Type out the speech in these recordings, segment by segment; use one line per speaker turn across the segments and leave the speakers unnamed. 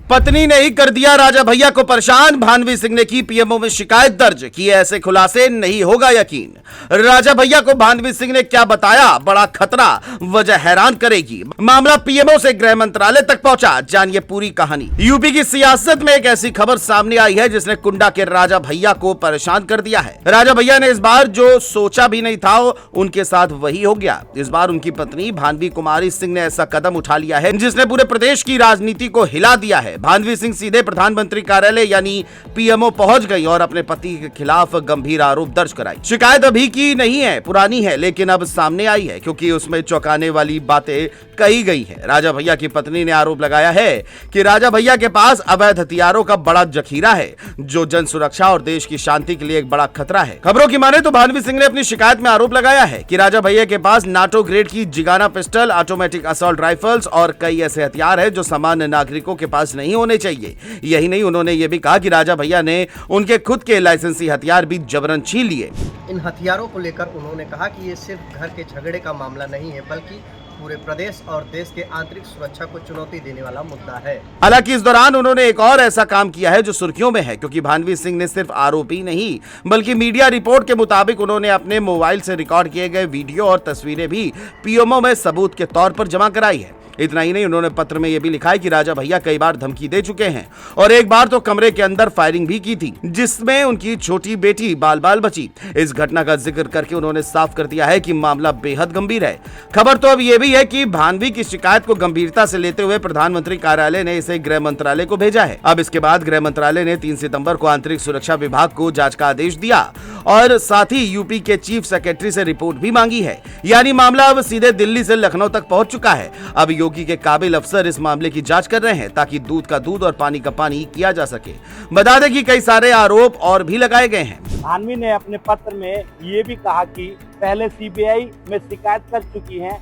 पत्नी ने ही कर दिया राजा भैया को परेशान, भानवी सिंह ने की पीएमओ में शिकायत दर्ज, किए ऐसे खुलासे नहीं होगा यकीन। राजा भैया को भानवी सिंह ने क्या बताया, बड़ा खतरा, वजह हैरान करेगी। मामला पीएमओ से गृह मंत्रालय तक पहुंचा, जानिए पूरी कहानी। यूपी की सियासत में एक ऐसी खबर सामने आई है जिसने कुंडा के राजा भैया को परेशान कर दिया है। राजा भैया ने इस बार जो सोचा भी नहीं था उनके साथ वही हो गया। इस बार उनकी पत्नी भानवी कुमारी सिंह ने ऐसा कदम उठा लिया है जिसने पूरे प्रदेश की राजनीति को हिला दिया है। भानवी सिंह सीधे प्रधानमंत्री कार्यालय यानी पीएमओ पहुंच गई और अपने पति के खिलाफ गंभीर आरोप दर्ज कराई। शिकायत अभी की नहीं है, पुरानी है, लेकिन अब सामने आई है क्योंकि उसमें चौंकाने वाली बातें कही गई है। राजा भैया की पत्नी ने आरोप लगाया है कि राजा भैया के पास अवैध हथियारों का बड़ा जखीरा है जो जन सुरक्षा और देश की शांति के लिए एक बड़ा खतरा है। खबरों की माने तो भानवी सिंह ने अपनी शिकायत में आरोप लगाया है कि राजा भैया के पास नाटो ग्रेड की Zigana pistol, automatic assault rifles और कई ऐसे हथियार है जो सामान्य नागरिकों के पास नहीं होने चाहिए। यही नहीं, उन्होंने ये भी कहा कि राजा भैया ने उनके खुद के लाइसेंसी हथियार भी जबरन छीन लिए।
इन हथियारों को लेकर उन्होंने कहा कि ये सिर्फ घर के झगड़े का मामला नहीं है बल्कि पूरे प्रदेश और देश के आंतरिक सुरक्षा को चुनौती देने वाला मुद्दा है।
हालांकि इस दौरान उन्होंने एक और ऐसा काम किया है जो सुर्खियों में है, क्योंकि भानवी सिंह ने सिर्फ आरोप ही नहीं बल्कि मीडिया रिपोर्ट के मुताबिक उन्होंने अपने मोबाइल से रिकॉर्ड किए गए वीडियो और तस्वीरें भी पीएमओ में सबूत के तौर पर जमा कराई है। इतना ही नहीं, उन्होंने पत्र में यह भी लिखा है कि राजा भैया कई बार धमकी दे चुके हैं और एक बार तो कमरे के अंदर फायरिंग भी की थी जिसमें उनकी छोटी बेटी बाल बाल बची। इस घटना का जिक्र करके उन्होंने साफ कर दिया है कि मामला बेहद गंभीर है। खबर तो अब यह भी है कि भानवी की शिकायत को गंभीरता से लेते हुए प्रधानमंत्री कार्यालय ने इसे गृह मंत्रालय को भेजा है। अब इसके बाद गृह मंत्रालय ने 3 सितंबर को आंतरिक सुरक्षा विभाग को जांच का आदेश दिया और साथ ही यूपी के चीफ सेक्रेटरी से रिपोर्ट भी मांगी है। यानी मामला अब सीधे दिल्ली से लखनऊ तक पहुंच चुका है। अब योगी के काबिल अफसर इस मामले की जांच कर रहे हैं ताकि दूध का दूध और पानी का पानी किया जा सके। बता दें कि कई सारे आरोप और भी लगाए गए हैं।
भानवी ने अपने पत्र में ये भी कहा कि पहले सीबीआई में शिकायत कर चुकी हैं।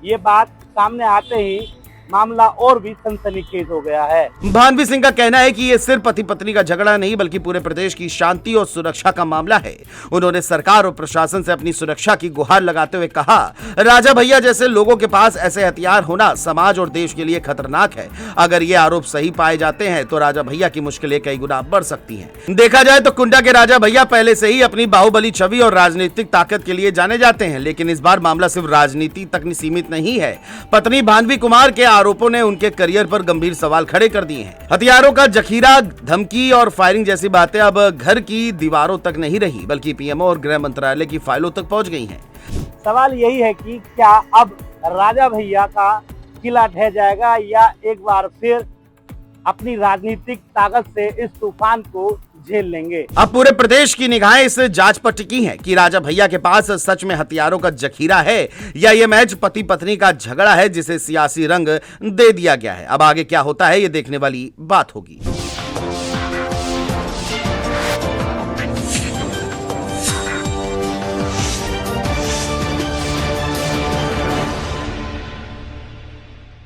ये बात सामने आते ही मामला और भी सनसनीखेज हो गया है।
भानवी सिंह का कहना है कि ये सिर्फ पति पत्नी का झगड़ा नहीं बल्कि पूरे प्रदेश की शांति और सुरक्षा का मामला है। उन्होंने सरकार और प्रशासन से अपनी सुरक्षा की गुहार लगाते हुए कहा, राजा भैया जैसे लोगों के पास ऐसे हथियार होना समाज और देश के लिए खतरनाक है। अगर ये आरोप सही पाए जाते हैं तो राजा भैया की मुश्किलें कई गुना बढ़ सकती हैं। देखा जाए तो कुंडा के राजा भैया पहले से ही अपनी बाहुबली छवि और राजनीतिक ताकत के लिए जाने जाते हैं, लेकिन इस बार मामला सिर्फ राजनीति तक सीमित नहीं है। पत्नी भानवी कुमार के आरोपों ने उनके करियर पर गंभीर सवाल खड़े कर दिए हैं। हथियारों का जखीरा, धमकी और फायरिंग जैसी बातें अब घर की दीवारों तक नहीं रही बल्कि पीएमओ और गृह मंत्रालय की फाइलों तक पहुंच गई हैं।
सवाल यही है कि क्या अब राजा भैया का किला ढह जाएगा या एक बार फिर अपनी राजनीतिक ताकत से इस तूफान को झेल लेंगे।
अब पूरे प्रदेश की निगाहें इस जांच पर टिकी हैं कि राजा भैया के पास सच में हथियारों का जखीरा है या ये महज पति पत्नी का झगड़ा है जिसे सियासी रंग दे दिया गया है। अब आगे क्या होता है ये देखने वाली बात होगी।